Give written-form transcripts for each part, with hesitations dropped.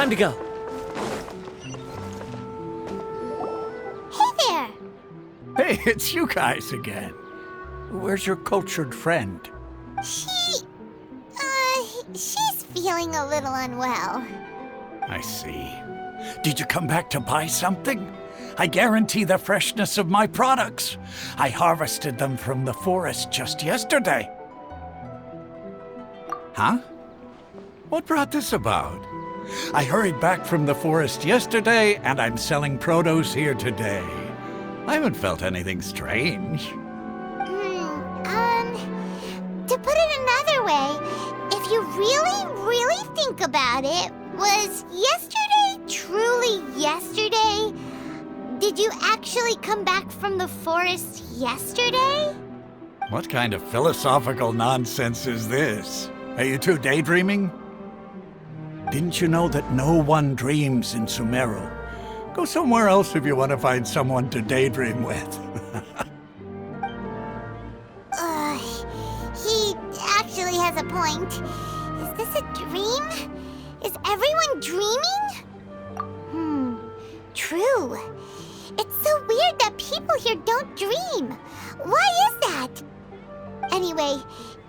Time to go. Hey there! Hey, it's you guys again. Where's your cultured friend? She's feeling a little unwell. I see. Did you come back to buy something? I guarantee the freshness of my products. I harvested them from the forest just yesterday. Huh? What brought this about? I hurried back from the forest yesterday, and I'm selling produce here today. I haven't felt anything strange. To put it another way, if you really think about it, was yesterday truly yesterday? Did you actually come back from the forest yesterday? What kind of philosophical nonsense is this? Are you two daydreaming? Didn't you know that no one dreams in Sumeru? Go somewhere else if you want to find someone to daydream with. He actually has a point. Is this a dream? Is everyone dreaming? True. It's so weird that people here don't dream. Why is that? Anyway,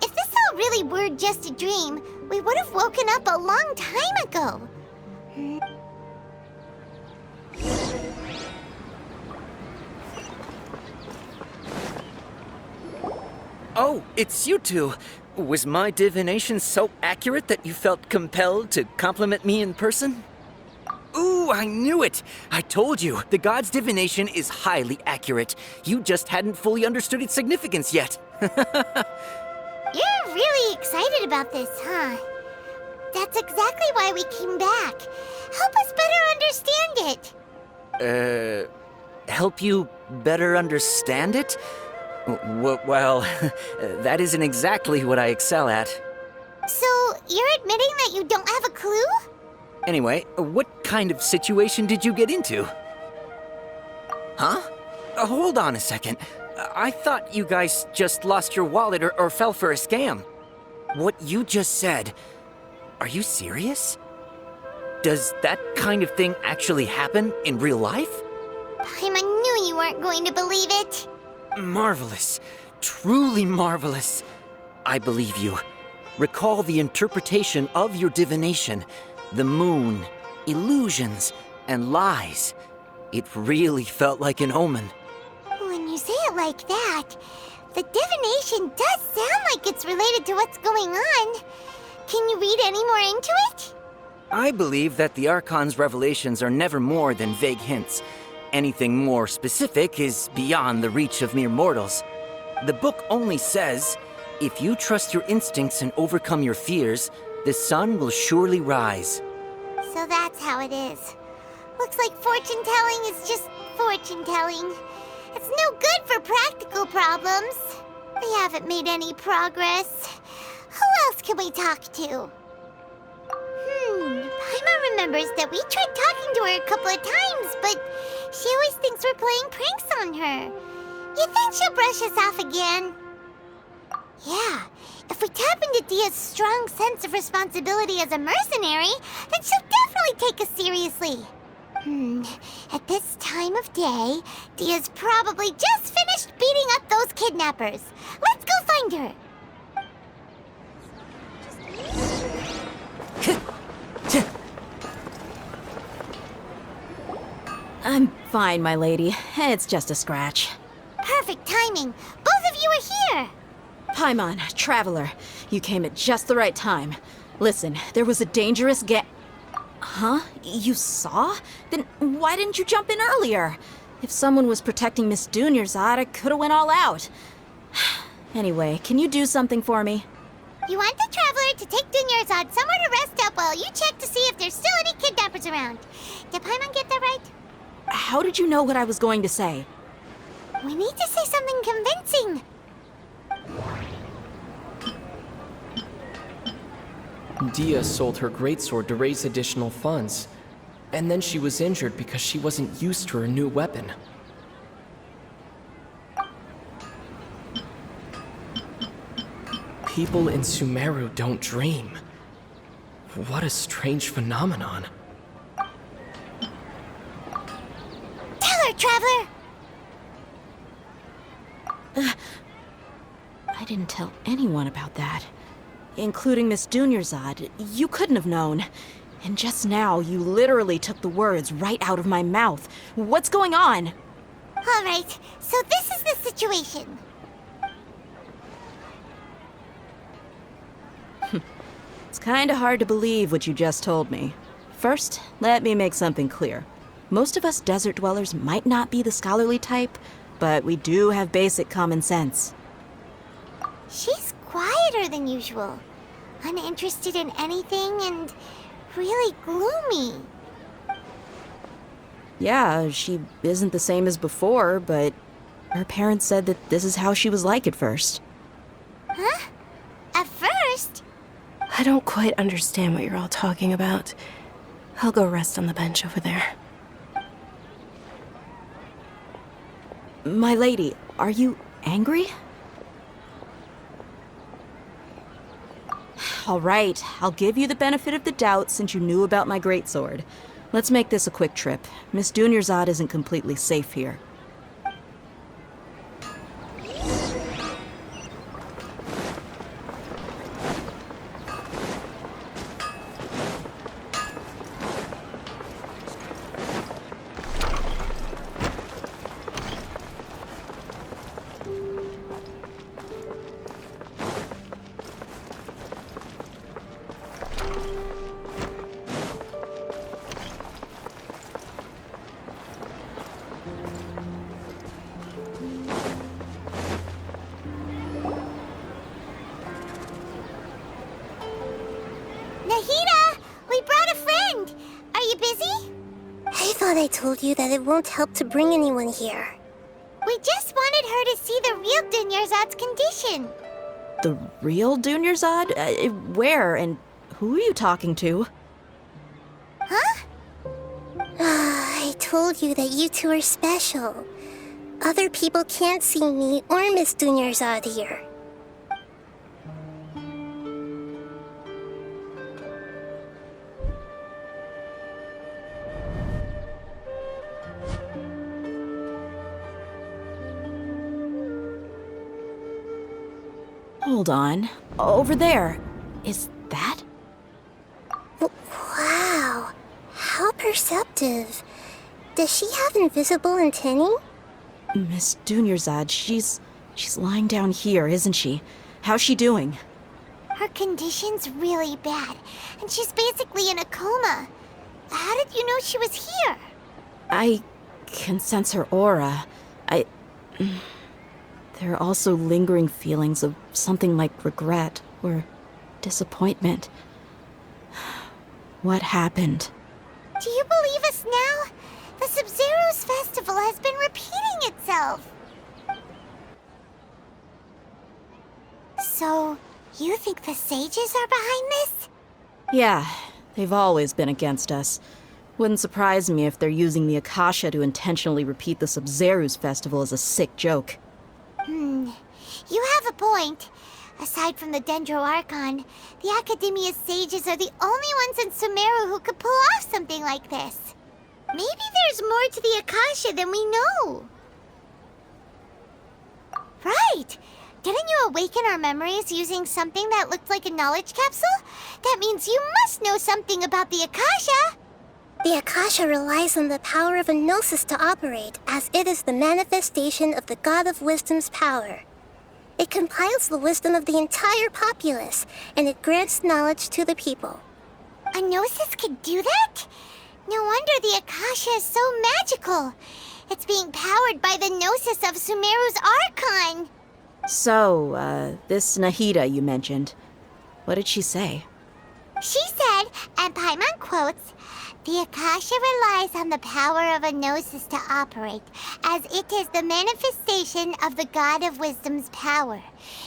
if this all really were just a dream, we would have woken up a long time ago. Oh, it's you two. Was my divination so accurate that you felt compelled to compliment me in person? Ooh, I knew it! I told you, the god's divination is highly accurate. You just hadn't fully understood its significance yet. You're really excited about this, huh? That's exactly why we came back. Help us better understand it. Help you better understand it? Well, that isn't exactly what I excel at. So, you're admitting that you don't have a clue? Anyway, what kind of situation did you get into? Huh? Hold on a second. I thought you guys just lost your wallet or fell for a scam. What you just said, are you serious? Does that kind of thing actually happen in real life? I knew you weren't going to believe it. Marvelous. Truly marvelous. I believe you. Recall the interpretation of your divination. The moon, illusions, and lies. It really felt like an omen. When you say it like that, the divination does sound like it's related to what's going on. Can you read any more into it? I believe that the Archon's revelations are never more than vague hints. Anything more specific is beyond the reach of mere mortals. The book only says, if you trust your instincts and overcome your fears, the sun will surely rise. So that's how it is. Looks like fortune-telling is just fortune-telling. It's no good for practical problems. We haven't made any progress. Who else can we talk to? Paimon remembers that we tried talking to her a couple of times, but she always thinks we're playing pranks on her. You think she'll brush us off again? Yeah, if we tap into Dia's strong sense of responsibility as a mercenary, then she'll definitely take us seriously. At this time of day, Dia's probably just finished beating up those kidnappers. Let's go find her. I'm fine, my lady. It's just a scratch. Perfect timing. Both of you are here. Paimon, traveler, you came at just the right time. Listen, there was a dangerous Huh? You saw? Then why didn't you jump in earlier? If someone was protecting Miss Dunyarzad, I could have went all out. Anyway, can you do something for me? You want the traveler to take Dunyarzad somewhere to rest up while you check to see if there's still any kidnappers around. Did Paimon get that right? How did you know what I was going to say? We need to say something convincing. Dia sold her greatsword to raise additional funds, and then she was injured because she wasn't used to her new weapon. People in Sumeru don't dream. What a strange phenomenon. Traveler? I didn't tell anyone about that. Including Miss Dunyarzad. You couldn't have known. And just now, you literally took the words right out of my mouth. What's going on? All right, so this is the situation. It's kinda hard to believe what you just told me. First, let me make something clear. Most of us desert dwellers might not be the scholarly type, but we do have basic common sense. She's quieter than usual, uninterested in anything, and really gloomy. Yeah, she isn't the same as before, but her parents said that this is how she was like at first. Huh? At first? I don't quite understand what you're all talking about. I'll go rest on the bench over there. My lady, are you angry? All right, I'll give you the benefit of the doubt since you knew about my greatsword. Let's make this a quick trip. Miss Dunyarzad isn't completely safe here. Nahida! We brought a friend! Are you busy? I thought I told you that it won't help to bring anyone here. We just wanted her to see the real Dunyarzad's condition. The real Dunyarzad? Where and who are you talking to? Huh? I told you that you two are special. Other people can't see me or Miss Dunyarzad here. Hold on. Over there. Is that? Wow, how perceptive. Does she have invisible antennae? Miss Dunyarzad, she's lying down here, isn't she? How's she doing? Her condition's really bad, and she's basically in a coma. How did you know she was here? I can sense her aura. There are also lingering feelings of something like regret or disappointment. What happened? Do you believe us now? The Sumeru's festival has been repeating itself. So, you think the sages are behind this? Yeah, they've always been against us. Wouldn't surprise me if they're using the Akasha to intentionally repeat the Sumeru's festival as a sick joke. You have a point. Aside from the Dendro Archon, the Academia's sages are the only ones in Sumeru who could pull off something like this. Maybe there's more to the Akasha than we know. Right! Didn't you awaken our memories using something that looked like a knowledge capsule? That means you must know something about the Akasha! The Akasha relies on the power of a gnosis to operate, as it is the manifestation of the God of Wisdom's power. It compiles the wisdom of the entire populace, and it grants knowledge to the people. A gnosis could do that? No wonder the Akasha is so magical. It's being powered by the gnosis of Sumeru's Archon. So, this Nahida you mentioned, what did she say? She said, and Paimon quotes, "The Akasha relies on the power of a gnosis to operate, as it is the manifestation of the God of Wisdom's power.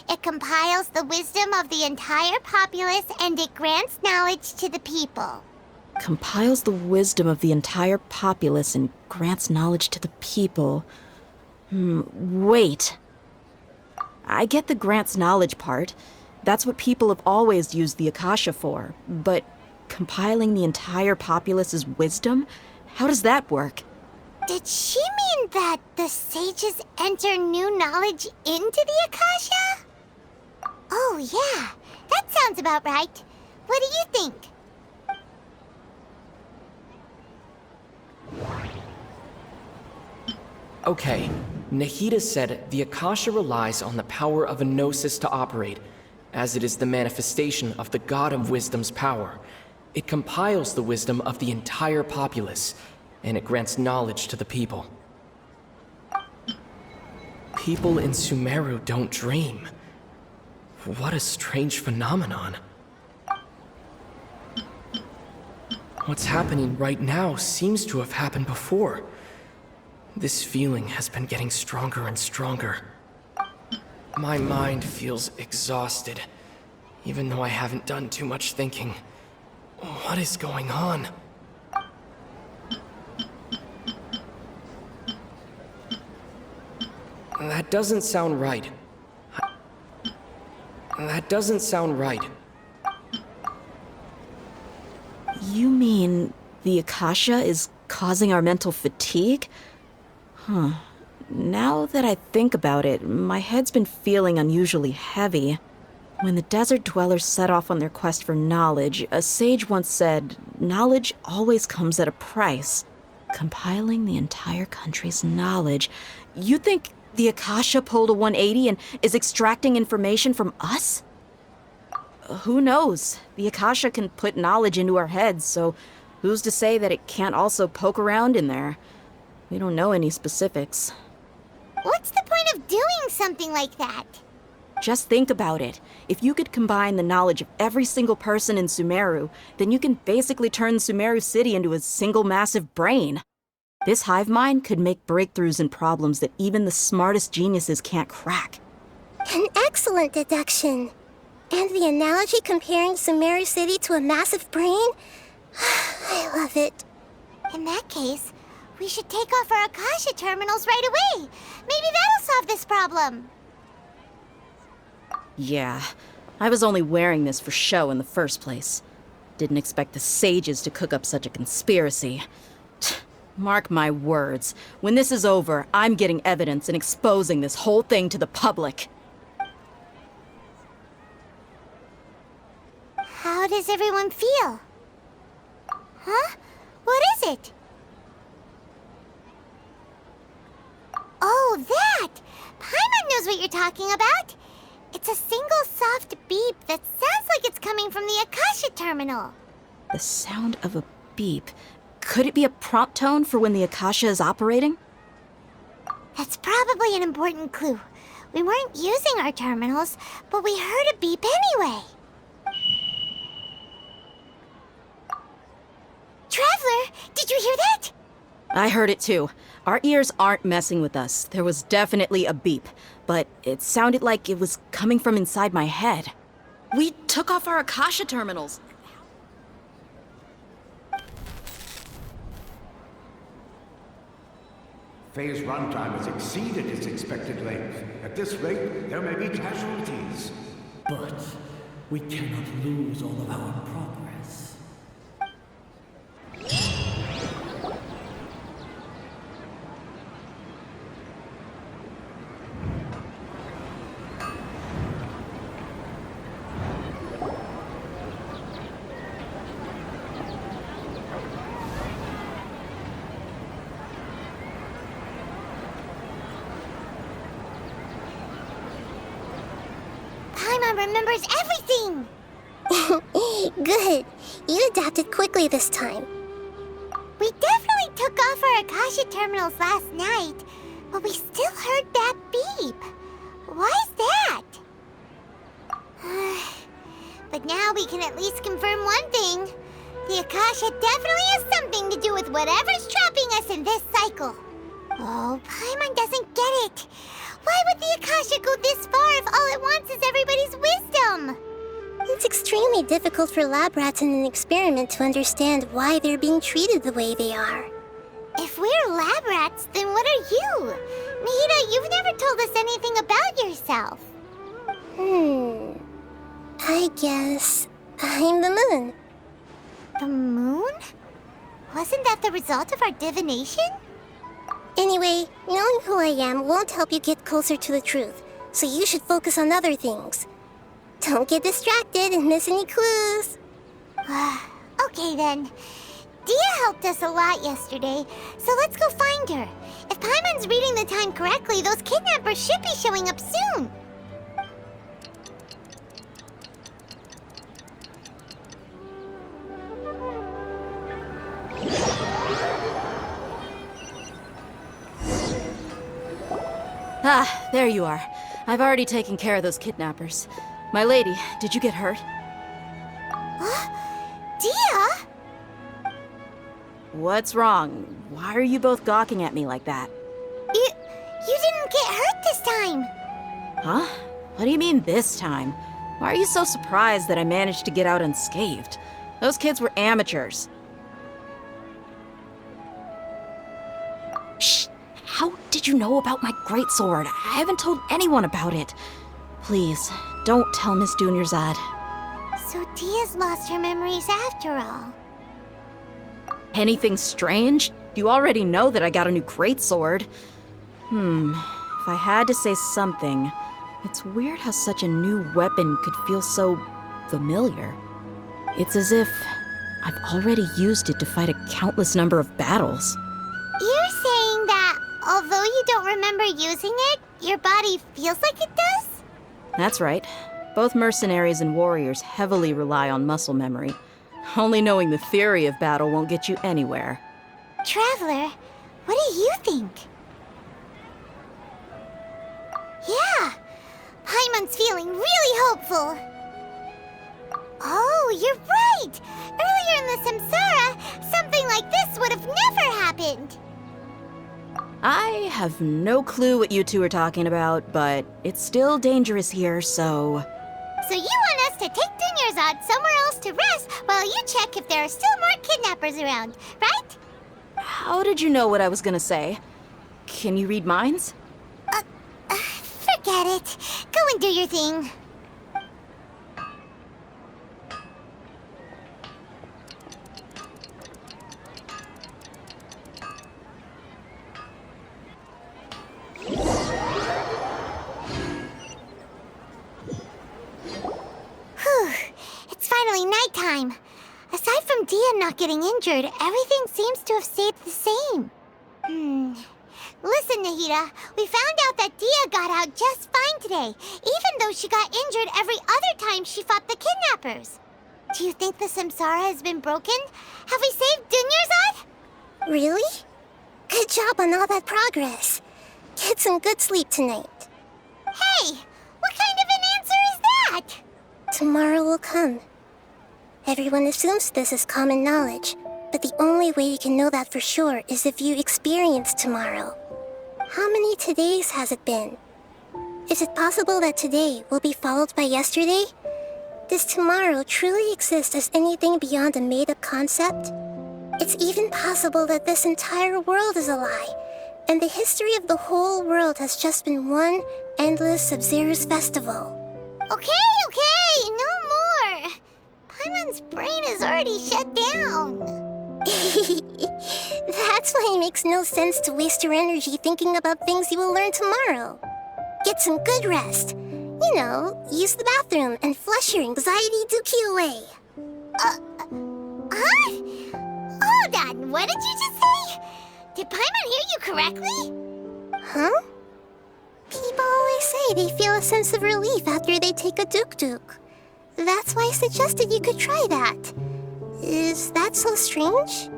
It compiles the wisdom of the entire populace and it grants knowledge to the people." Compiles the wisdom of the entire populace and grants knowledge to the people. Wait. I get the grants knowledge part. That's what people have always used the Akasha for. But compiling the entire populace's wisdom? How does that work? Did she mean that the sages enter new knowledge into the Akasha? Oh, yeah. That sounds about right. What do you think? Okay, Nahida said the Akasha relies on the power of a gnosis to operate, as it is the manifestation of the God of Wisdom's power. It compiles the wisdom of the entire populace, and it grants knowledge to the people. People in Sumeru don't dream. What a strange phenomenon. What's happening right now seems to have happened before. This feeling has been getting stronger and stronger. My mind feels exhausted, even though I haven't done too much thinking. What is going on? That doesn't sound right. That doesn't sound right. You mean the Akasha is causing our mental fatigue? Huh. Now that I think about it, my head's been feeling unusually heavy. When the desert dwellers set off on their quest for knowledge, a sage once said, knowledge always comes at a price. Compiling the entire country's knowledge. You think the Akasha pulled a 180 and is extracting information from us? Who knows? The Akasha can put knowledge into our heads, so who's to say that it can't also poke around in there? We don't know any specifics. What's the point of doing something like that? Just think about it. If you could combine the knowledge of every single person in Sumeru, then you can basically turn Sumeru City into a single massive brain. This hive mind could make breakthroughs in problems that even the smartest geniuses can't crack. An excellent deduction. And the analogy comparing Sumeru City to a massive brain? I love it. In that case, we should take off our Akasha terminals right away. Maybe that'll solve this problem. Yeah, I was only wearing this for show in the first place. Didn't expect the sages to cook up such a conspiracy. Mark my words, when this is over, I'm getting evidence and exposing this whole thing to the public. How does everyone feel? Huh? What is it? Oh, that! Paimon knows what you're talking about. It's a single soft beep that sounds like it's coming from the Akasha terminal. The sound of a beep. Could it be a prompt tone for when the Akasha is operating? That's probably an important clue. We weren't using our terminals, but we heard a beep anyway. Traveler, did you hear that? I heard it too. Our ears aren't messing with us. There was definitely a beep, but it sounded like it was coming from inside my head. We took off our Akasha terminals. Phase runtime has exceeded its expected length. At this rate, there may be casualties. But we cannot lose all of our progress. Paimon remembers everything! Good. You adapted quickly this time. We definitely took off our Akasha terminals last night, but we still heard that beep. Why is that? But now we can at least confirm one thing. The Akasha definitely has something to do with whatever's trapping us in this cycle. Oh, Paimon doesn't get it. Why would the Akasha go this far if all it wants is everybody's wisdom? It's extremely difficult for lab rats in an experiment to understand why they're being treated the way they are. If we're lab rats, then what are you? Nahida, you've never told us anything about yourself. I guess I'm the moon. The moon? Wasn't that the result of our divination? Anyway, knowing who I am won't help you get closer to the truth, so you should focus on other things. Don't get distracted and miss any clues. Okay then. Dia helped us a lot yesterday, so let's go find her. If Paimon's reading the time correctly, those kidnappers should be showing up soon. Ah, there you are. I've already taken care of those kidnappers. My lady, did you get hurt? Dia? What's wrong? Why are you both gawking at me like that? You didn't get hurt this time. Huh? What do you mean this time? Why are you so surprised that I managed to get out unscathed? Those kids were amateurs. Shh! How did you know about my greatsword? I haven't told anyone about it. Please, don't tell Miss Dunyarzad. So Dia's lost her memories after all. Anything strange? You already know that I got a new greatsword. If I had to say something, it's weird how such a new weapon could feel so familiar. It's as if I've already used it to fight a countless number of battles. You're saying that although you don't remember using it, your body feels like it does? That's right. Both mercenaries and warriors heavily rely on muscle memory. Only knowing the theory of battle won't get you anywhere. Traveler, what do you think? Yeah, Paimon's feeling really hopeful. Oh, you're right! Earlier in the Samsara, something like this would have never happened. I have no clue what you two are talking about, but it's still dangerous here, so... So you want us to take Dunyarzad somewhere else to rest while you check if there are still more kidnappers around, right? How did you know what I was gonna say? Can you read minds? Forget it. Go and do your thing. It's finally nighttime. Aside from Dia not getting injured, everything seems to have stayed the same. Listen, Nahida, we found out that Dia got out just fine today, even though she got injured every other time she fought the kidnappers. Do you think the Samsara has been broken? Have we saved Dunyarzad? Really? Good job on all that progress. Get some good sleep tonight. Hey, what kind of an answer is that? Tomorrow will come. Everyone assumes this is common knowledge, but the only way you can know that for sure is if you experience tomorrow. How many todays has it been? Is it possible that today will be followed by yesterday? Does tomorrow truly exist as anything beyond a made-up concept? It's even possible that this entire world is a lie, and the history of the whole world has just been one endless Sub-Zero's festival. Okay, no more. Paimon's brain is already shut down. That's why it makes no sense to waste your energy thinking about things you will learn tomorrow. Get some good rest. You know, use the bathroom and flush your anxiety dookie away. Huh? Hold on, what did you just say? Did Paimon hear you correctly? Huh? People always say they feel a sense of relief after they take a duk-duk. That's why I suggested you could try that. Is that so strange?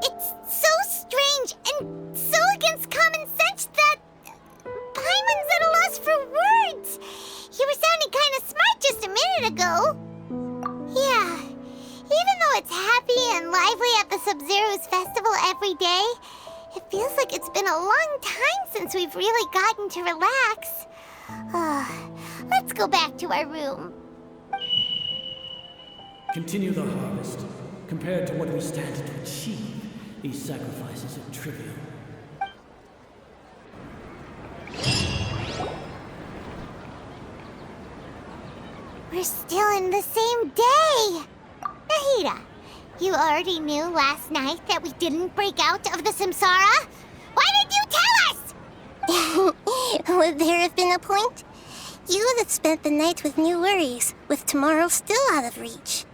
It's so strange and so against common sense that Paimon's at a loss for words. You were sounding kind of smart just a minute ago. Yeah, even though it's happy and lively at the Sub-Zero's festival every day, it feels like it's been a long time since we've really gotten to relax. Let's go back to our room. Continue the harvest. Compared to what we stand to achieve, these sacrifices are trivial. We're still in the same day! Nahida, you already knew last night that we didn't break out of the Samsara? Would there have been a point? You would have spent the night with new worries, with tomorrow still out of reach.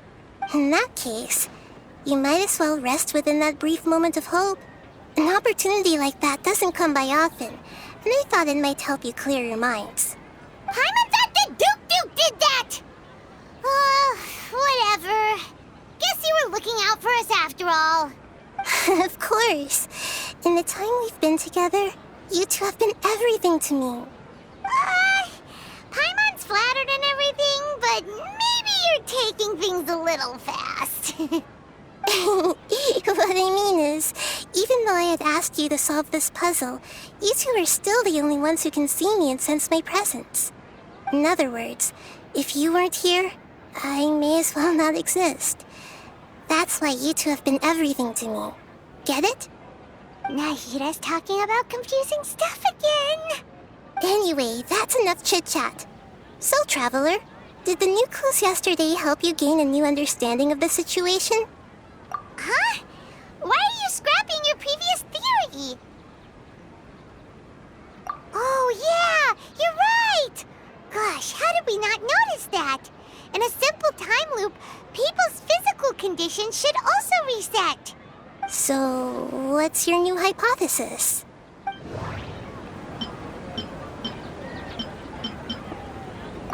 In that case, you might as well rest within that brief moment of hope. An opportunity like that doesn't come by often, and I thought it might help you clear your minds. Paimon thought the Duke did that! Whatever. Guess you were looking out for us after all. Of course. In the time we've been together, you two have been everything to me. Paimon's flattered and everything, but maybe you're taking things a little fast. What I mean is, even though I had asked you to solve this puzzle, you two are still the only ones who can see me and sense my presence. In other words, if you weren't here, I may as well not exist. That's why you two have been everything to me. Get it? Nahita's talking about confusing stuff again. Anyway, that's enough chit-chat. So, Traveler, did the new clues yesterday help you gain a new understanding of the situation? Huh? Why are you scrapping your previous theory? Oh, yeah, you're right. Gosh, how did we not notice that? In a simple time loop, people's physical conditions should also reset. So, what's your new hypothesis?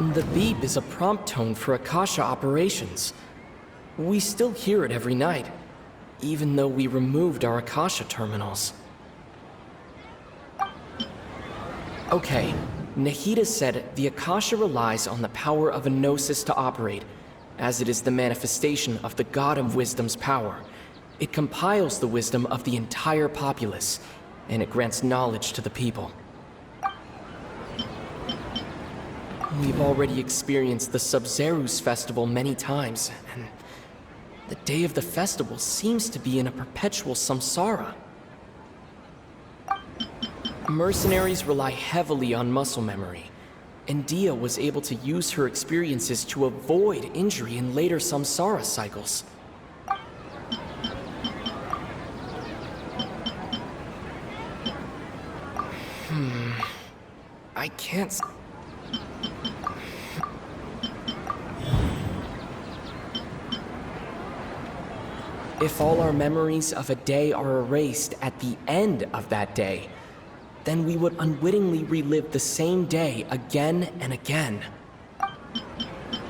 The beep is a prompt tone for Akasha operations. We still hear it every night, even though we removed our Akasha terminals. Okay, Nahita said the Akasha relies on the power of a gnosis to operate, as it is the manifestation of the God of Wisdom's power. It compiles the wisdom of the entire populace, and it grants knowledge to the people. We've already experienced the Sub-Zerus festival many times, and the day of the festival seems to be in a perpetual samsara. Mercenaries rely heavily on muscle memory, and Dia was able to use her experiences to avoid injury in later samsara cycles. I can't... If all our memories of a day are erased at the end of that day, then we would unwittingly relive the same day again and again.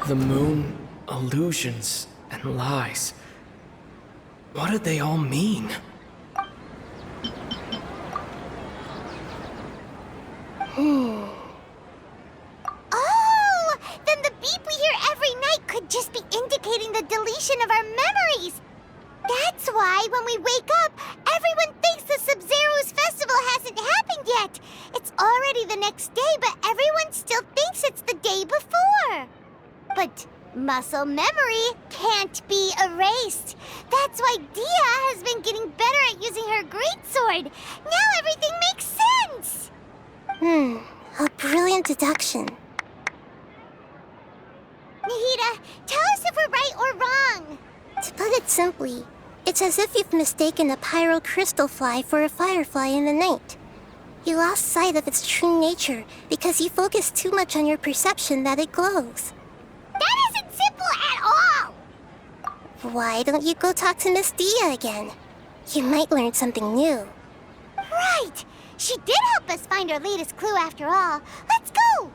The moon, illusions, and lies. What do they all mean? Oh! Then the beep we hear every night could just be indicating the deletion of our memories! That's why, when we wake up, everyone thinks the Sub-Zero's festival hasn't happened yet. It's already the next day, but everyone still thinks it's the day before. But muscle memory can't be erased. That's why Dia has been getting better at using her greatsword. Now everything makes sense. A brilliant deduction. Nahita, tell us if we're right or wrong. To put it simply, it's as if you've mistaken a pyro crystal fly for a firefly in the night. You lost sight of its true nature because you focused too much on your perception that it glows. That isn't simple at all! Why don't you go talk to Miss Dia again? You might learn something new. Right! She did help us find our latest clue after all. Let's go!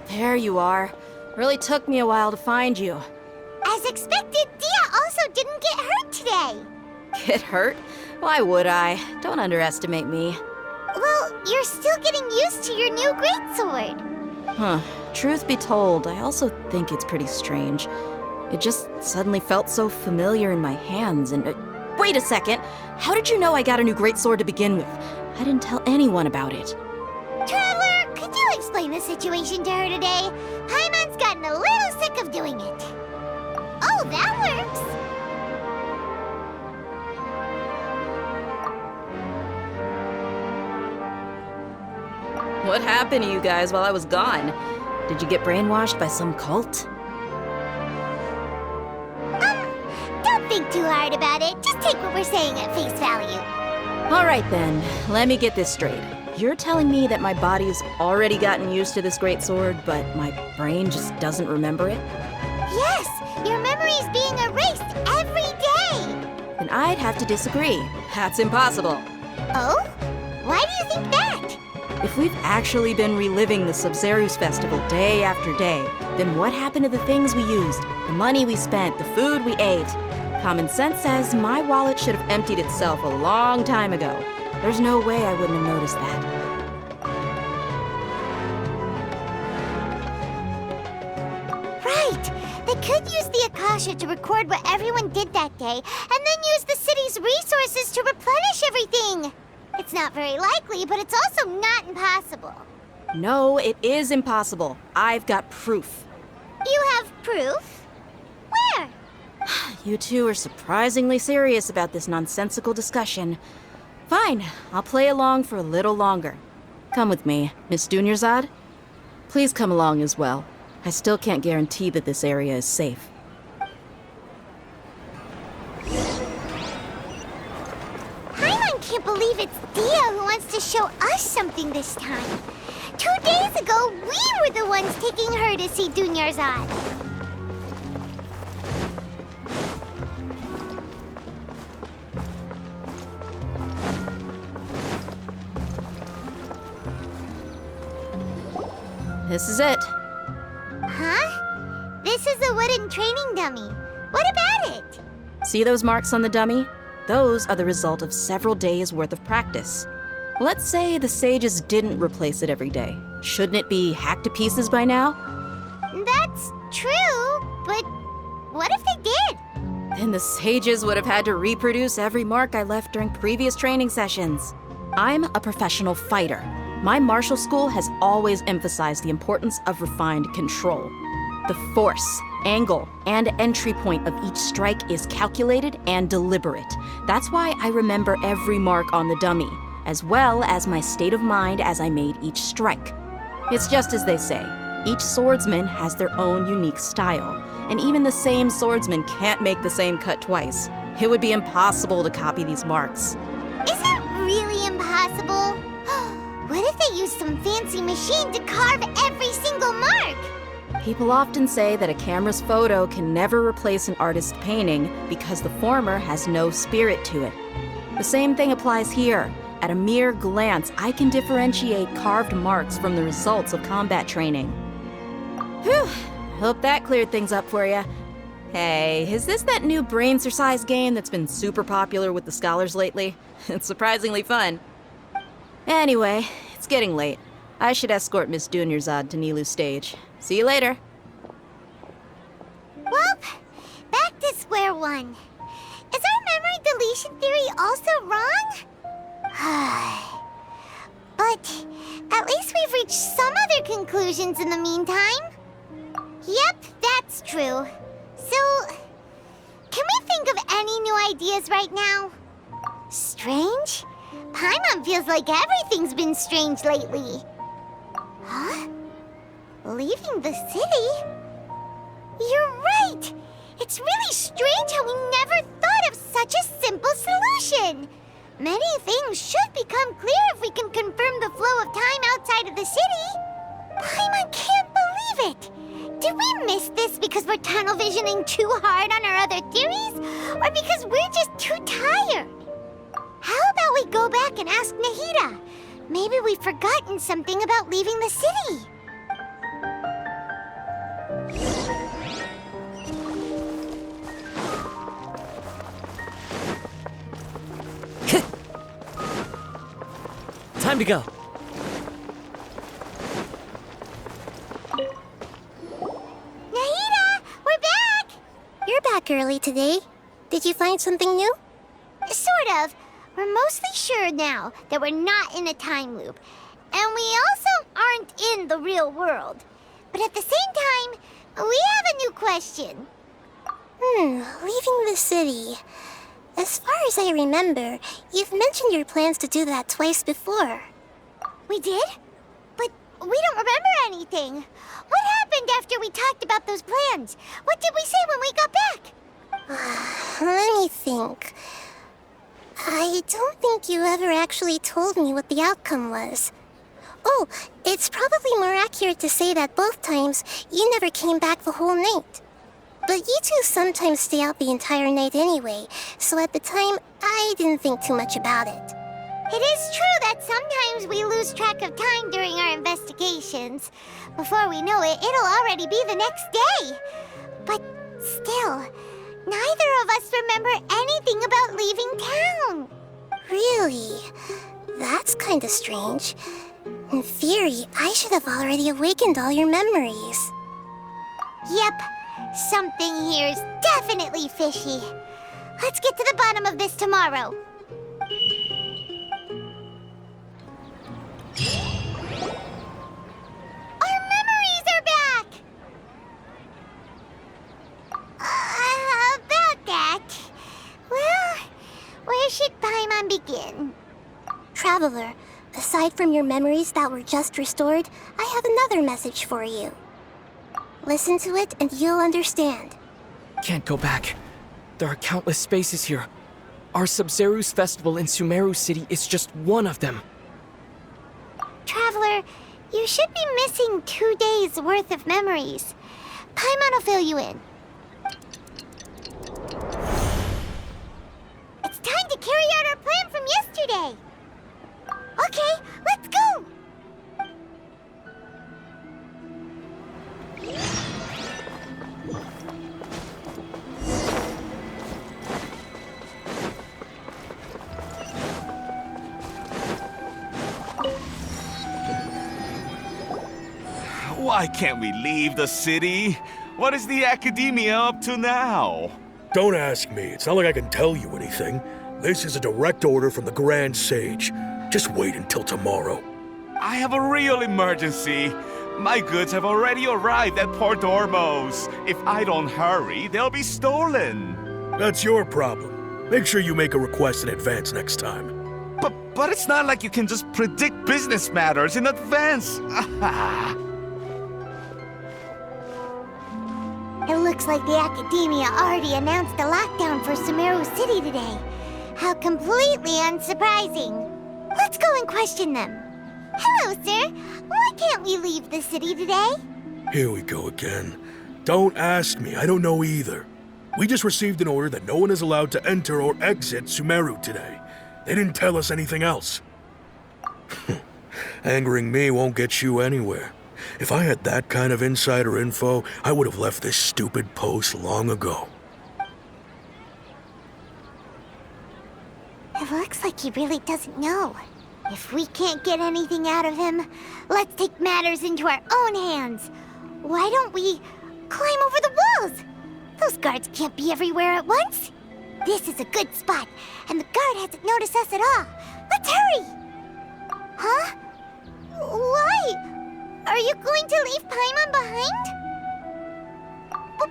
There you are. Really took me a while to find you. As expected, Dia also didn't get hurt today. Get hurt? Why would I? Don't underestimate me. Well, you're still getting used to your new greatsword. Huh. Truth be told, I also think it's pretty strange. It just suddenly felt so familiar in my hands, and Wait a second. How did you know I got a new greatsword to begin with? I didn't tell anyone about it. Traveler, could you explain the situation to her today? Paimon's gotten a little sick of doing it. Oh, that works. What happened to you guys while I was gone? Did you get brainwashed by some cult? Don't think too hard about it. Just take what we're saying at face value. All right then, let me get this straight. You're telling me that my body's already gotten used to this greatsword, but my brain just doesn't remember it? Yes, your memory's being erased every day. Then I'd have to disagree. That's impossible. Oh? Why do you think that? If we've actually been reliving the Sumeru's festival day after day, then what happened to the things we used, the money we spent, the food we ate? Common sense says my wallet should have emptied itself a long time ago. There's no way I wouldn't have noticed that. Right! They could use the Akasha to record what everyone did that day, and then use the city's resources to replenish everything! It's not very likely, but it's also not impossible. No, it is impossible. I've got proof. You have proof? Where? You two are surprisingly serious about this nonsensical discussion. Fine, I'll play along for a little longer. Come with me, Miss Dunyarzad. Please come along as well. I still can't guarantee that this area is safe. Paimon can't believe it's Dia who wants to show us something this time. 2 days ago, we were the ones taking her to see Dunyarzad. This is it. Huh? This is a wooden training dummy. What about it? See those marks on the dummy? Those are the result of several days' worth of practice. Let's say the sages didn't replace it every day. Shouldn't it be hacked to pieces by now? That's true, but what if they did? Then the sages would have had to reproduce every mark I left during previous training sessions. I'm a professional fighter. My martial school has always emphasized the importance of refined control. The force, angle, and entry point of each strike is calculated and deliberate. That's why I remember every mark on the dummy, as well as my state of mind as I made each strike. It's just as they say, each swordsman has their own unique style, and even the same swordsman can't make the same cut twice. It would be impossible to copy these marks. Is that really impossible? What if they used some fancy machine to carve every single mark? People often say that a camera's photo can never replace an artist's painting because the former has no spirit to it. The same thing applies here. At a mere glance, I can differentiate carved marks from the results of combat training. Whew, hope that cleared things up for you. Hey, is this that new brain exercise game that's been super popular with the scholars lately? It's surprisingly fun. Anyway, it's getting late. I should escort Miss Dunyarzad to Nilu's stage. See you later. Welp, back to square one. Is our memory deletion theory also wrong? But at least we've reached some other conclusions in the meantime. Yep, that's true. So, can we think of any new ideas right now? Strange? Paimon feels like everything's been strange lately. Huh? Leaving the city? You're right! It's really strange how we never thought of such a simple solution! Many things should become clear if we can confirm the flow of time outside of the city. Paimon can't believe it! Did we miss this because we're tunnel visioning too hard on our other theories? Or because we're just too tired? How about we go back and ask Nahida? Maybe we've forgotten something about leaving the city. Time to go. Nahida, we're back! You're back early today. Did you find something new? Sort of. We're mostly sure now that we're not in a time loop. And we also aren't in the real world. But at the same time, we have a new question. Leaving the city. As far as I remember, you've mentioned your plans to do that twice before. We did? But we don't remember anything. What happened after we talked about those plans? What did we say when we got back? Let me think. I don't think you ever actually told me what the outcome was. Oh, it's probably more accurate to say that both times you never came back the whole night. But you two sometimes stay out the entire night anyway, so at the time, I didn't think too much about it. It is true that sometimes we lose track of time during our investigations. Before we know it, it'll already be the next day. But still, neither of us remember anything about leaving town. Really? That's kinda strange. In theory, I should have already awakened all your memories. Yep, something here's definitely fishy. Let's get to the bottom of this tomorrow. Our memories are back! About that. Well, where should Paimon begin? Traveler, aside from your memories that were just restored, I have another message for you. Listen to it and you'll understand. Can't go back. There are countless spaces here. Our Sub-Zeru's festival in Sumeru City is just one of them. Traveler, you should be missing 2 days' worth of memories. Paimon will fill you in. It's time to carry out our plan from yesterday. Okay, let's go! Why can't we leave the city? What is the academia up to now? Don't ask me. It's not like I can tell you anything. This is a direct order from the Grand Sage. Just wait until tomorrow. I have a real emergency. My goods have already arrived at Port Ormos. If I don't hurry, they'll be stolen. That's your problem. Make sure you make a request in advance next time. But it's not like you can just predict business matters in advance. It looks like the Academia already announced a lockdown for Sumeru City today. How completely unsurprising. Let's go and question them. Hello, sir. Why can't we leave the city today? Here we go again. Don't ask me. I don't know either. We just received an order that no one is allowed to enter or exit Sumeru today. They didn't tell us anything else. Angering me won't get you anywhere. If I had that kind of insider info, I would have left this stupid post long ago. It looks like he really doesn't know. If we can't get anything out of him, let's take matters into our own hands. Why don't we climb over the walls? Those guards can't be everywhere at once. This is a good spot, and the guard hasn't noticed us at all. Let's hurry! Huh? Why? Are you going to leave Paimon behind? But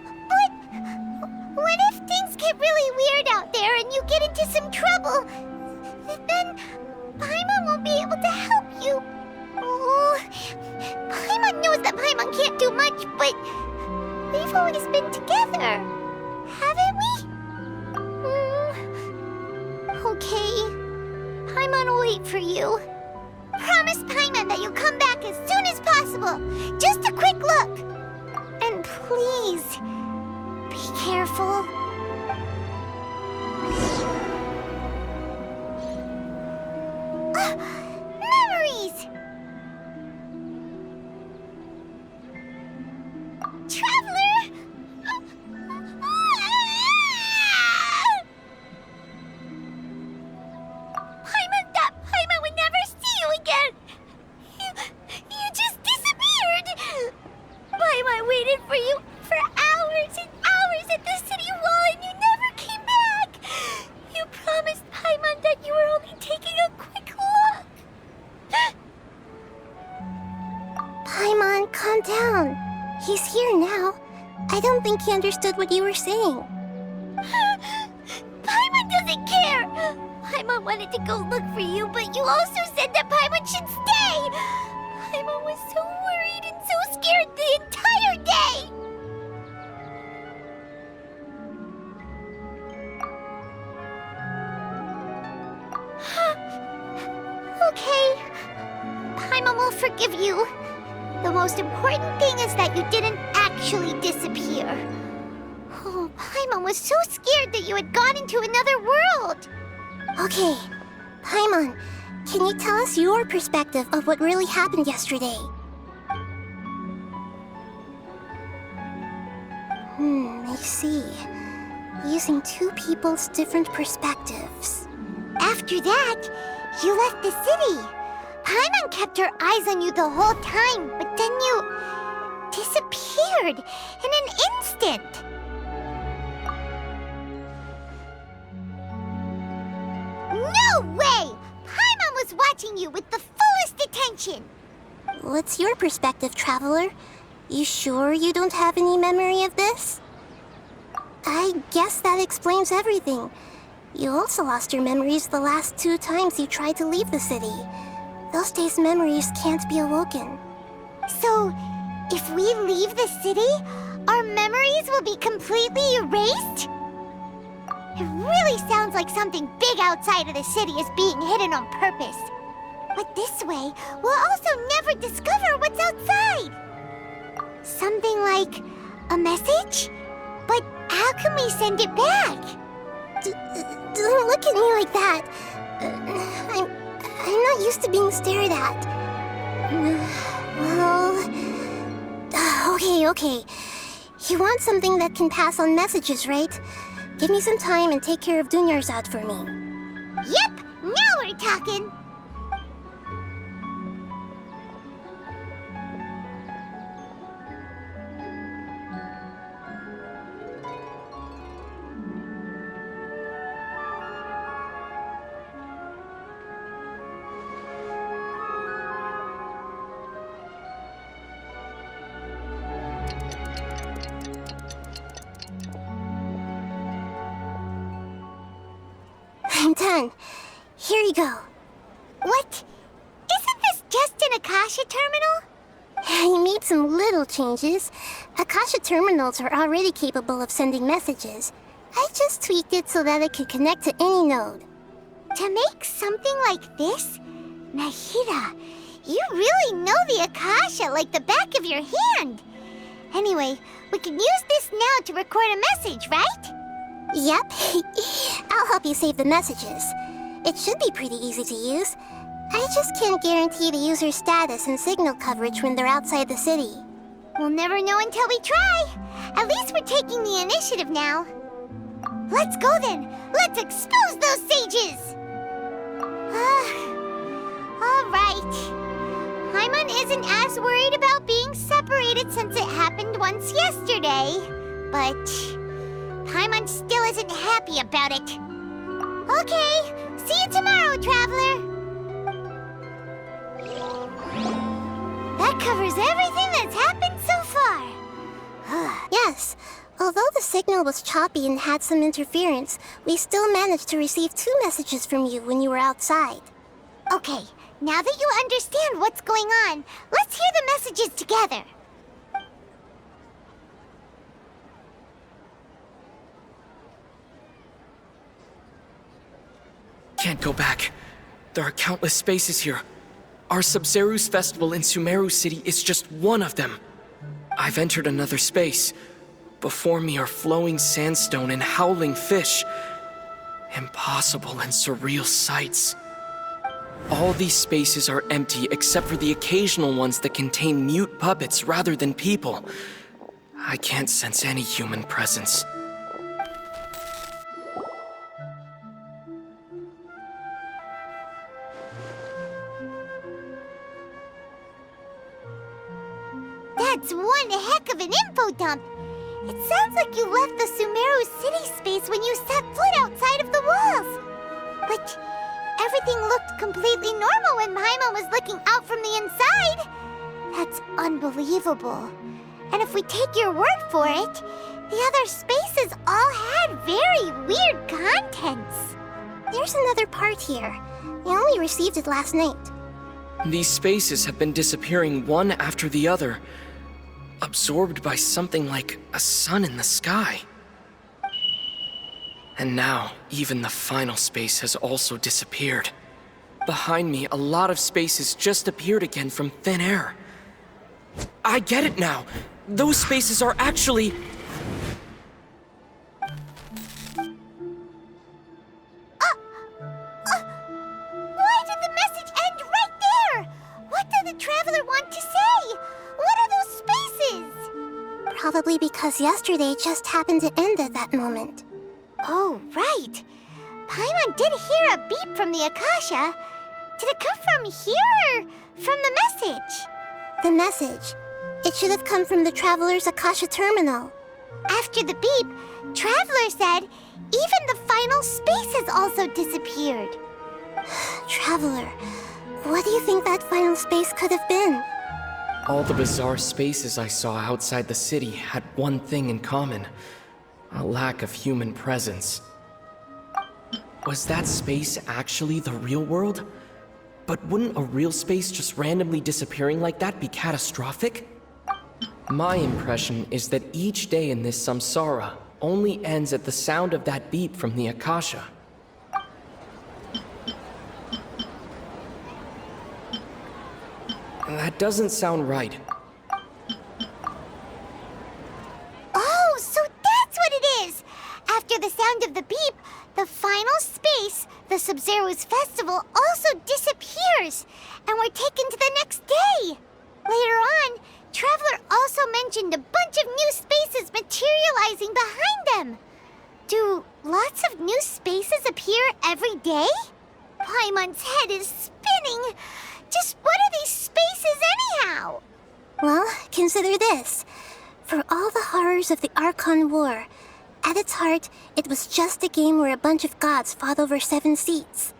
what if things get really weird out there and you get into some trouble? Then Paimon won't be able to help you. Oh, Paimon knows that Paimon can't do much, but we've always been together, haven't we? Okay. Paimon will wait for you. Promise Paimon that you'll come back as soon as possible. Just a quick look. And please, be careful. Memories! Traveler! Paimon would never see you again! You just disappeared! Paimon waited for you for hours and hours at the city wall! He's here now. I don't think he understood what you were saying. Paimon doesn't care! Paimon wanted to go look for you, but you also said that Paimon should stay! Paimon was so worried and so scared the entire day! Okay. Paimon will forgive you. The most important thing is that you didn't actually disappear. Oh, Paimon was so scared that you had gone into another world. Okay, Paimon, can you tell us your perspective of what really happened yesterday? I see. Using two people's different perspectives. After that, you left the city. Paimon kept her eyes on you the whole time, but then you disappeared in an instant. No way! Paimon was watching you with the fullest attention. What's your perspective, Traveler? You sure you don't have any memory of this? I guess that explains everything. You also lost your memories the last 2 times you tried to leave the city. Those days' memories can't be awoken. So, if we leave the city, our memories will be completely erased? It really sounds like something big outside of the city is being hidden on purpose. But this way, we'll also never discover what's outside. Something like a message? But how can we send it back? Don't look at me like that. I'm not used to being stared at. Well... Okay. You want something that can pass on messages, right? Give me some time and take care of Dunyarzad for me. Yep! Now we're talking! I'm done. Here you go. What? Isn't this just an Akasha terminal? I made some little changes. Akasha terminals are already capable of sending messages. I just tweaked it so that it could connect to any node. To make something like this? Nahida, you really know the Akasha like the back of your hand. Anyway, we can use this now to record a message, right? Yep. I'll help you save the messages. It should be pretty easy to use. I just can't guarantee the user's status and signal coverage when they're outside the city. We'll never know until we try. At least we're taking the initiative now. Let's go then. Let's expose those sages. All right. Paimon isn't as worried about being separated since it happened once yesterday. But Paimon still isn't happy about it. Okay, see you tomorrow, Traveler. That covers everything that's happened so far. Yes. Although the signal was choppy and had some interference, we still managed to receive 2 messages from you when you were outside. Okay, now that you understand what's going on, let's hear the messages together. Can't go back. There are countless spaces here. Our Sub-Zeru's festival in Sumeru City is just one of them. I've entered another space. Before me are flowing sandstone and howling fish. Impossible and surreal sights. All these spaces are empty except for the occasional ones that contain mute puppets rather than people. I can't sense any human presence. That's one heck of an info dump. It sounds like you left the Sumeru city space when you set foot outside of the walls. But everything looked completely normal when Paimon was looking out from the inside. That's unbelievable. And if we take your word for it, the other spaces all had very weird contents. There's another part here. I only received it last night. These spaces have been disappearing one after the other, absorbed by something like a sun in the sky. And now, even the final space has also disappeared. Behind me, a lot of spaces just appeared again from thin air. I get it now! Those spaces are actually... Why did the message end right there? What did the Traveler want to say? What are those spaces? Probably because yesterday just happened to end at that moment. Oh, right. Paimon did hear a beep from the Akasha. Did it come from here or from the message? The message. It should have come from the Traveler's Akasha terminal. After the beep, Traveler said even the final space has also disappeared. Traveler, what do you think that final space could have been? All the bizarre spaces I saw outside the city had one thing in common. A lack of human presence. Was that space actually the real world? But wouldn't a real space just randomly disappearing like that be catastrophic? My impression is that each day in this samsara only ends at the sound of that beep from the Akasha. That doesn't sound right. Oh, so that's what it is! After the sound of the beep, the final space, the Sub-Zero's festival, also disappears, and we're taken to the next day. Later on, Traveler also mentioned a bunch of new spaces materializing behind them. Do lots of new spaces appear every day? Paimon's head is spinning. Just what are these spaces anyhow? Well, consider this. For all the horrors of the Archon War, at its heart, it was just a game where a bunch of gods fought over 7 seats.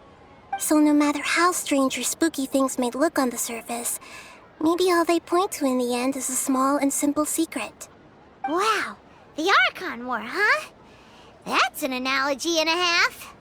So no matter how strange or spooky things may look on the surface, maybe all they point to in the end is a small and simple secret. Wow, the Archon War, huh? That's an analogy and a half.